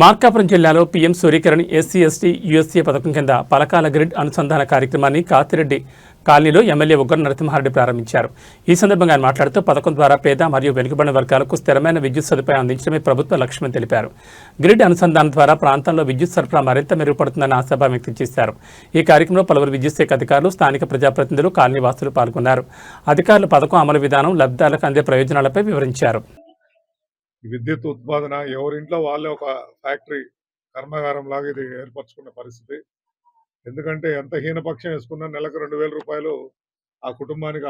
మార్కాపురం జిల్లాలో PM Surya Kiran SC ST USC పథకం కింద పలకాల గ్రిడ్ అనుసంధాన కార్యక్రమాన్ని కాతిరెడ్డి కాలనీలో ఎమ్మెల్యే ఉగ్ర నరసింహారెడ్డి ప్రారంభించారు. ఈ సందర్భంగా ఆయన మాట్లాడుతూ పథకం ద్వారా పేద మరియు వెనుకబడిన వర్గాలకు స్థిరమైన విద్యుత్ సదుపాయం అందించడమే ప్రభుత్వ లక్ష్యమని తెలిపారు. గ్రిడ్ అనుసంధానం ద్వారా ప్రాంతంలో విద్యుత్ సరఫరా మరింత మెరుగుపడుతుందని ఆశాభావం వ్యక్తం చేశారు. ఈ కార్యక్రమంలో పలువురు విద్యుత్ శాఖ అధికారులు, స్థానిక ప్రజాప్రతినిధులు, కాలనీ వాసులు పాల్గొన్నారు. అధికారులు పథకం అమలు విధానం, లబ్ధిదారులకు అందే ప్రయోజనాలపై వివరించారు. విద్యుత్ ఉత్పాదన ఎవరింట్లో వాళ్ళే ఒక ఫ్యాక్టరీ కర్మాగారం లాగా ఇది ఏర్పరచుకున్న పరిస్థితి. ఎందుకంటే ఎంత హీనపక్షం వేసుకున్నా నెలకు 2,000 రూపాయలు ఆ కుటుంబానికి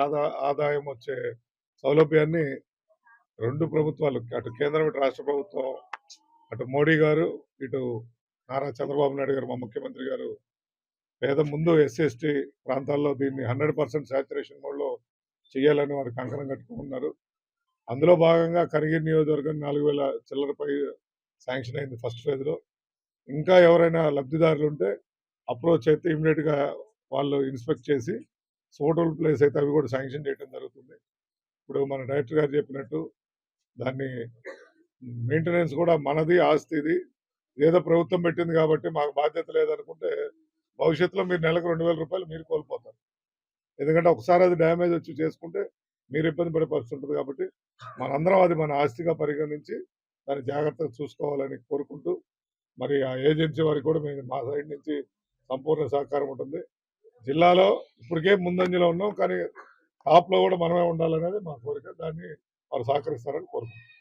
ఆదాయం వచ్చే సౌలభ్యాన్ని రెండు ప్రభుత్వాలు, అటు కేంద్రం ఇటు రాష్ట్ర ప్రభుత్వం, అటు మోడీ గారు, ఇటు నారా చంద్రబాబు నాయుడు గారు మా ముఖ్యమంత్రి గారు ముందు ఎస్సీ ఎస్టీ ప్రాంతాల్లో దీన్ని 100% సాచురేషన్ మోడ్లో చేయాలని వారు కంకణం కట్టుకున్నారు. అందులో భాగంగా కనిగిరి నియోజకవర్గం 4,000 చిల్లరపై శాంక్షన్ అయింది ఫస్ట్ ఫేజ్లో. ఇంకా ఎవరైనా లబ్ధిదారులు ఉంటే అప్రోచ్ అయితే ఇమీడియట్గా వాళ్ళు ఇన్స్పెక్ట్ చేసి సూటబుల్ ప్లేస్ అయితే అవి కూడా శాంక్షన్ చేయడం జరుగుతుంది. ఇప్పుడు మన డైరెక్టర్ గారు చెప్పినట్టు దాన్ని మెయింటెనెన్స్ కూడా మనది, ఆస్తి ఇది. ఏదో ప్రభుత్వం పెట్టింది కాబట్టి మాకు బాధ్యత లేదనుకుంటే భవిష్యత్తులో మీరు నెలకు 2,000 రూపాయలు మీరు కోల్పోతారు. ఎందుకంటే ఒకసారి అది డ్యామేజ్ వచ్చి చేసుకుంటే మీరు ఇబ్బంది పడే పరిస్థితి ఉంటుంది. కాబట్టి మనందరం అది మన ఆస్తిగా పరిగణించి దాన్ని జాగ్రత్తగా చూసుకోవాలని కోరుకుంటూ, మరి ఆ ఏజెన్సీ వారికి కూడా మేము మా సైడ్ నుంచి సంపూర్ణ సహకారం ఉంటుంది. జిల్లాలో ఇప్పటికే ముందంజలో ఉన్నాం, కానీ టాప్లో కూడా మనమే ఉండాలనేది మా కోరిక. దాన్ని వారు సహకరిస్తారని కోరుకుంటున్నాం.